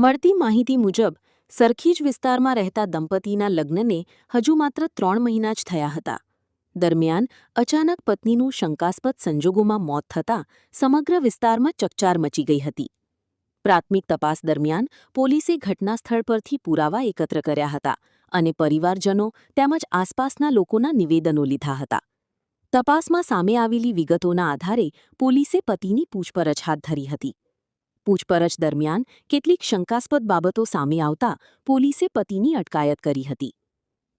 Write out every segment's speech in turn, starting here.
મળતી માહિતી મુજબ સરખેજ વિસ્તારમાં રહેતા દંપતીના લગ્નને હજુ માત્ર 3 મહિના જ થયા હતા. દરમિયાન અચાનક પત્નીનું શંકાસ્પદ સંજોગોમાં મોત થતાં સમગ્ર વિસ્તારમાં ચકચાર મચી ગઈ હતી. પ્રાથમિક તપાસ દરમિયાન પોલીસે ઘટનાસ્થળ પરથી પુરાવા એકત્ર કર્યા હતા અને પરિવારજનો તેમજ આસપાસના લોકોના નિવેદનો લીધા હતા. તપાસમાં સામે આવેલી વિગતોના આધારે પોલીસે પતિની પૂછપરછ હાથ ધરી હતી. પૂછપરછ દરમિયાન કેટલીક શંકાસ્પદ બાબતો સામે આવતા પોલીસે પતિની અટકાયત કરી હતી.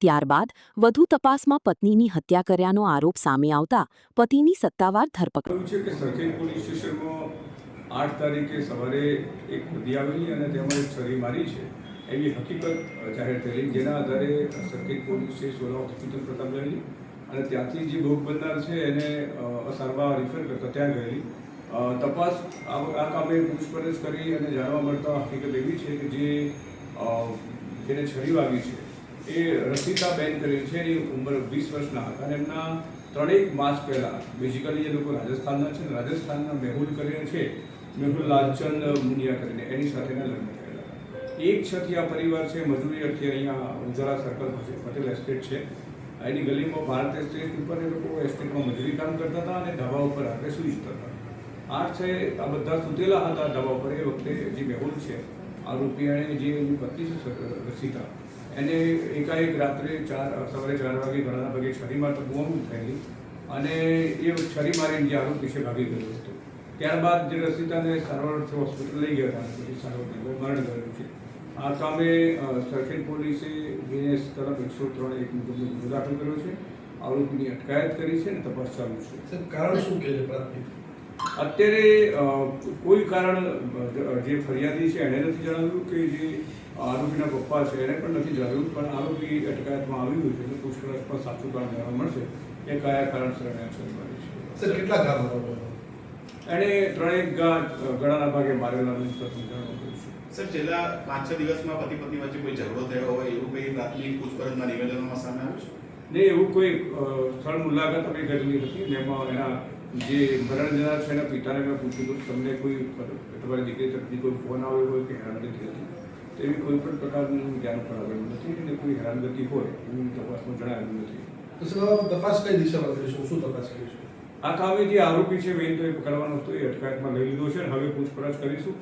ત્યારબાદ વધુ તપાસમાં પત્નીની હત્યા કર્યાનો આરોપ સામે આવતા પતિની સત્તાવાર ધરપકડ. સરખેજ પોલીસ સ્ટેશનમાં 8 તારીખે સવારે એક વધી આવેલી અને તેમાં એક છરી મારી છે એવી હકીકત જાહેર થયેલી, જેના આધારે સરખેજ પોલીસે સોલા હોસ્પિટલ પ્રતાપ ગયેલી અને ત્યાંથી જે ભોગ બનનાર છે એને સારવાર રિફર કરતા ત્યાં ગયેલી. તપાસ આ કામે પૂછપરછ કરી અને જાણવા મળતા હકીકત એવી છે કે જેને છરી વાગી છે એ રસીતાબેન કરી છે. એની ઉંમર 20 વર્ષના હતા અને એમના 3 માસ પહેલાં બેઝિકલી જે લોકો રાજસ્થાનના છે, રાજસ્થાનના મેહુલ કરીને છે, મેહુલ લાલચંદ મુનિયા કરીને એની સાથેના લગ્ન થયેલા હતા. એક છથી આ પરિવાર છે મજૂરી અર્થે અહીંયા ઉજાલા સર્કલ પટેલ એસ્ટેટ છે એની ગલીમાં ભારત એસ્ટેટ ઉપર એ લોકો એસ્ટેટમાં મજૂરી કામ કરતા હતા અને ધાબા ઉપર રાત્રે સૂઈ જતા હતા. 8 છે આ બધા સૂતેલા હતા ધાબા પર. એ વખતે જે મેહુલ છે આરોપી અને જે એની પત્ની છે રસીતા એને એકાએક રાત્રે સવારે 4 વાગે ઘણા ભાગે છરી મારતા બૂમ થયેલી અને એ છરી મારીને જે આરોપી છે ભાગી ગયો હતો. ત્યારબાદ જે રસીતાને સારવાર અર્થે હોસ્પિટલ લઈ ગયા હતા પછી સારવાર મરણ ગયું છે. આ કામે સરખેજ પોલીસે બીએનએસ કલમ 103 એક મુજબનો ગુનો દાખલ કર્યો છે. આરોપીની અટકાયત કરી છે અને તપાસ ચાલુ છે. કારણ શું કહે છે? અત્યારે કોઈ કારણ જે ફરિયાદી છે એને નથી જણાવ્યું કે જે આરોપીના પપ્પા છે એને પણ નથી જણાવ્યું, પણ આરોપી અટકાયતમાં આવ્યું છે એટલે પૂછપરછમાં સાચું કારણ જાણવા મળશે એ કયા કારણસર એને છરી મારી છે. સર, કેટલા ઘા એણે 3 ગળાના ભાગે મારેલાનું પ્રથમ જાણવા મળ્યું છે. સર, છેલ્લા 5-6 દિવસમાં પતિ પત્ની વચ્ચે કોઈ ઝઘડો થયો હોય એવું કોઈ પ્રાથમિક પૂછપરછના નિવેદનોમાં સામે આવ્યું છે? નહીં, એવું કોઈ સ્થળ મુલાકાત અમે કરેલી હતી ને એમાં એના જે મરણ જનાર છે એના પિતાને મેં પૂછ્યું હતું તમને કોઈ તમારી દીકરી તરફથી કોઈ ફોન આવ્યો હોય કે હેરાનગતિ હતી? તેવી કોઈ પણ પ્રકારનું ધ્યાન પર આવેલું નથી અને કોઈ હેરાનગતિ હોય એવું તપાસમાં જણાવેલું નથી. તો સર, તપાસ કઈ દિશામાં કરીશું? શું તપાસ કરીશું? આ કામે જે આરોપી છે મેઇન તો એ પકડવાનો હતો, એ અટકાયતમાં લઈ લીધો છે. હવે પૂછપરછ કરીશું,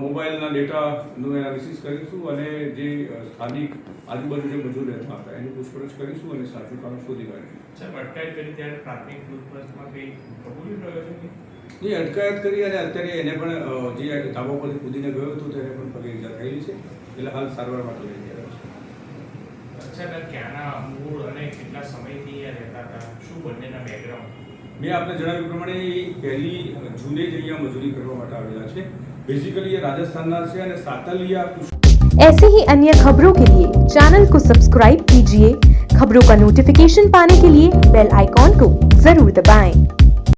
મોબાઈલના ડેટાનું એનાલિસિસ કરીશું અને જે સ્થાનિક આજુબાજુ જે મજૂર રહેતા હતા એની પૂછપરછ કરીશું અને સાચું કારણ શોધી કાઢીશું. સાહેબ, અટકાયત કરી ત્યારે પ્રાથમિક પૂછપરછમાં કંઈ કબૂલી રહ્યો છે કે? એ અટકાયત કરી અને અત્યારે એને પણ જે ધાબા પરથી કૂદીને ગયો હતો તેને પણ પગે ઈજા થયેલી છે, એટલે હાલ સારવાર માટે લઈ ગયા છે. સાહેબ, ક્યાંના મૂળ અને કેટલા સમયથી અહીંયા રહેતા હતા? શું બંનેના બેકગ્રાઉન્ડ? મેં આપને જણાવ્યું પ્રમાણે 1 જૂને જ અહીંયા મજૂરી કરવા માટે આવેલા છે. बेसिकली ये राजस्थान से અને सातलिया। ऐसे ही अन्य खबरों के लिए चैनल को सब्सक्राइब कीजिए। खबरों का नोटिफिकेशन पाने के लिए बेल आइकॉन को जरूर दबाएं।